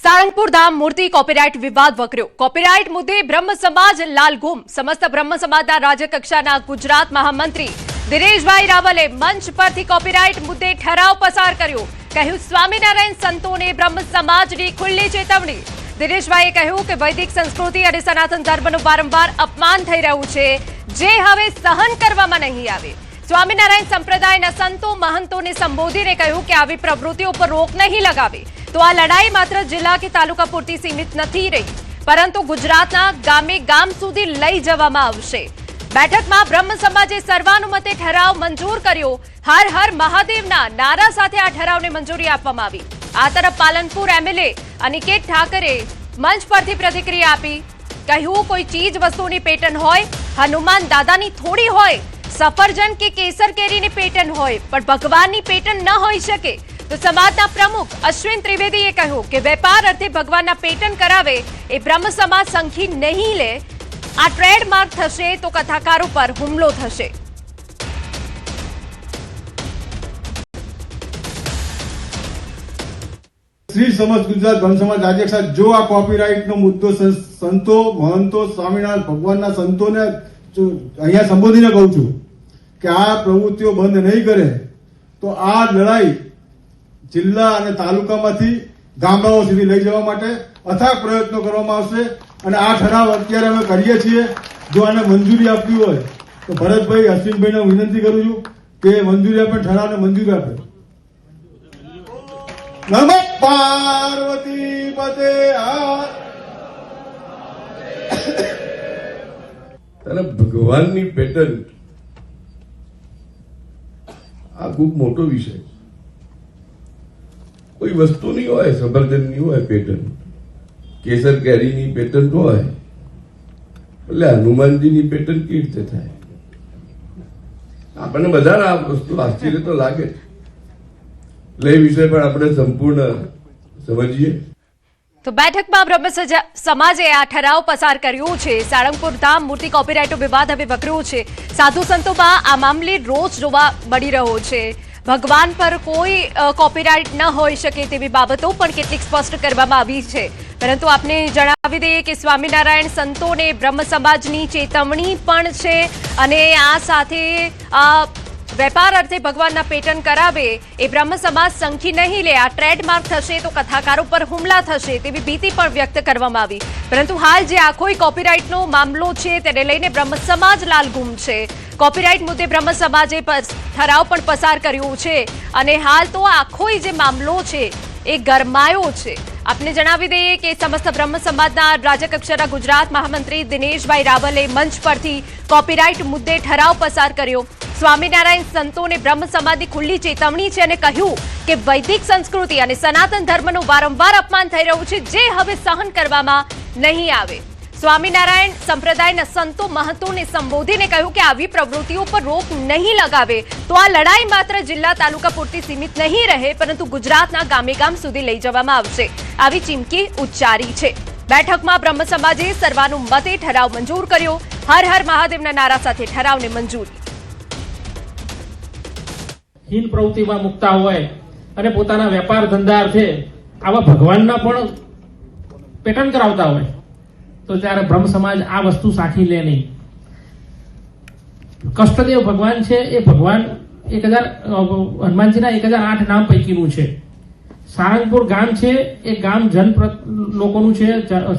सारंगपुर धाम मूर्ति copyright विवाद वकर्यो। Copyright मुद्दे ब्रह्म समाज लालगुम। समस्त ब्रह्म समाजना राज्य कक्षाना गुजरात महामंत्री દિનેશભાઈ રાવલે મંચ પરથી કોપીરાઇટ મુદ્દે ઠરાવ પસાર કર્યો। કહ્યું સ્વામિનારાયણ સંતોને બ્રહ્મ સમાજની ખુલ્લી ચેતવણી। દિનેશભાઈએ કહ્યું કે વૈદિક સંસ્કૃતિ અને સનાતન ધર્મનું વારંવાર અપમાન થઈ રહ્યું છે, જે હવે સહન કરવામાં નહીં આવે। સ્વામિનારાયણ સંપ્રદાયના સંતો મહંતોને સંબોધીને કહ્યું કે આવી પ્રવૃત્તિઓ પર રોક નહીં લગાવે તો આ લડાઈ માત્ર જિલ્લા કે તાલુકા પૂરતી સીમિત નથી રહી, પરંતુ ગુજરાતના ગામે ગામ સુધી લઈ જવામાં આવશે। બેઠકમાં બ્રહ્મ સમાજે સર્વાનુમતે ઠરાવ મંજૂર કર્યો। હર હર મહાદેવના નારા સાથે આ ઠરાવને મંજૂરી આપવામાં આવી। આ તરફ પાલનપુર એમએલએ અનિકેત ઠાકરે મંચ પરથી પ્રતિક્રિયા આપી। કહ્યું કોઈ ચીજ વસ્તુની પેટર્ન હોય, હનુમાન દાદાની થોડી હોય, સફરજન કે કેસર કેરીની પેટર્ન હોય, પણ ભગવાનની પેટર્ન ન હોઈ શકે। તો સમાજના પ્રમુખ અશ્વિન ત્રિવેદીએ કહ્યું કે વેપાર અર્થે ભગવાનના પેટર્ન કરાવે એ બ્રહ્મ સમાજ સંખી નહીં લે। આ ટ્રેડમાર્ક થશે તો કથાકારો પર હુમલો થશે। શ્રી સમસ્ત ગુજરાત બ્રહ્મ સમાજ રાજ્ય જો આ કોપીરાઇટનો મુદ્દો સંતો મહંતો સ્વામિનારાયણ ભગવાનના સંતોને અહીંયા સંબોધીને કહું છું કે આ પ્રવૃત્તિઓ બંધ નહીં કરે તો આ લડાઈ જિલ્લા અને તાલુકામાંથી ગામડાઓ સુધી લઈ જવા માટે અથાગ પ્રયત્નો કરવામાં આવશે। અને આ ઠરાવ અત્યારે અમે કરીએ છીએ। જો આને મંજૂરી આપવી હોય તો ભરતભાઈ અશ્વિનભાઈને વિનંતી કરું છું કે મંજૂરી આપે, ઠરાવને મંજૂરી આપે। નમઃ પાર્વતી પતે અને ભગવાનની પેટર્ન આ ખૂબ મોટો વિષય છે। કોઈ વસ્તુની હોય, સફરજનની હોય પેટર્ન, કેસર કેરીની પેટર્ન હોય, એટલે હનુમાનજીની પેટર્ન કેવી રીતે થાય? આપણને બધાને આ વસ્તુ આશ્ચર્ય તો લાગે છે, એટલે એ વિષય પણ આપણે સંપૂર્ણ સમજીએ। તો બેઠકમાં બ્રહ્મ સમાજે આ ઠરાવ પસાર કર્યો છે। સાળંગપુર ધામ મૂર્તિ કોપીરાઇટનો વિવાદ હવે વકર્યો છે। સાધુ સંતોમાં આ મામલે રોજ જોવા મળી રહ્યો છે। ભગવાન પર કોઈ કોપીરાઇટ ન હોઈ શકે તેવી બાબતો પણ કેટલીક સ્પષ્ટ કરવામાં આવી છે। પરંતુ આપને જણાવી દઈએ કે સ્વામિનારાયણ સંતોને બ્રહ્મ સમાજની ચેતવણી પણ છે અને આ સાથે વેપાર અર્થે ભગવાનના પેટર્ન કરાવે એ બ્રહ્મ સમાજ સંખી નહીં લે। આ ટ્રેડમાર્ક થશે તો કથાકારો પર હુમલા થશે તેવી ભીતિ પણ વ્યક્ત કરવામાં આવી। પરંતુ હાલ જે આખો કોપીરાઇટનો મામલો છે તેને લઈને બ્રહ્મ સમાજ લાલગુમ છે। કોપીરાઇટ મુદ્દે બ્રહ્મ સમાજે ઠરાવ પણ પસાર કર્યો છે અને હાલ તો આખો જે મામલો છે એ ગરમાયો છે। આપને જણાવી દઈએ કે સમસ્ત બ્રહ્મ સમાજના રાજ્ય કક્ષાના ગુજરાત મહામંત્રી દિનેશભાઈ રાવલે મંચ પરથી કોપીરાઇટ મુદ્દે ઠરાવ પસાર કર્યો। સ્વામિનારાયણ સંતોને બ્રહ્મ સમાજની ખુલ્લી ચેતવણી છે અને કહ્યું કે વૈદિક સંસ્કૃતિ અને સનાતન ધર્મનું વારંવાર અપમાન થઈ રહ્યું છે, જે હવે સહન કરવામાં નહીં આવે। સ્વામિનારાયણ સંપ્રદાયના સંતો મહંતોને સંબોધીને કહ્યું કે આવી પ્રવૃત્તિઓ પર રોક નહીં લગાવે તો આ લડાઈ માત્ર જિલ્લા તાલુકા પૂરતી સીમિત નહીં રહે, પરંતુ ગુજરાતના ગામે ગામ સુધી લઈ જવામાં આવશે। આવી ચીમકી ઉચ્ચારી છે। બેઠકમાં બ્રહ્મ સમાજે સર્વાનુમતે ઠરાવ મંજૂર કર્યો। હર હર મહાદેવના નારા સાથે ઠરાવને મંજૂરી। હીન પ્રવૃત્તિમાં મુકતા હોય અને પોતાના વેપાર ધંધા અર્થે આવા ભગવાનના પણ પેટર્ન કરાવતા હોય તો ત્યારે બ્રહ્મ સમાજ આ વસ્તુ સાખી લે નહીં। કષ્ટદેવ ભગવાન છે એ ભગવાન હનુમાનજીના 1008 નામ પૈકીનું છે। સારંગપુર ગામ છે એ ગામ જન લોકોનું છે,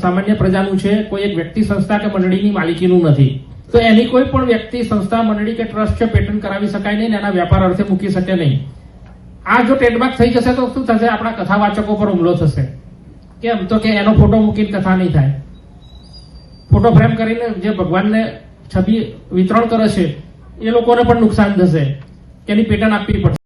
સામાન્ય પ્રજાનું છે, કોઈ એક વ્યક્તિ સંસ્થા કે મંડળીની માલિકીનું નથી। તો એની કોઈ પણ વ્યક્તિ સંસ્થા મંડળી કે ટ્રસ્ટ છે પેટર્ન કરાવી શકાય નહીં, એના વ્યાપાર અર્થે મૂકી શકે નહીં। આ જો ટ્રેડમાર્ક થઈ જશે તો શું થશે? આપણા કથાવાચકો પર હુમલો થશે। કેમ તો કે એનો ફોટો મૂકીને કથા નહીં થાય। ફોટો ફ્રેમ કરીને જે ભગવાનને છબી વિતરણ કરે છે એ લોકોને પણ નુકસાન થશે, કે એની પેટર્ન આપવી પડશે।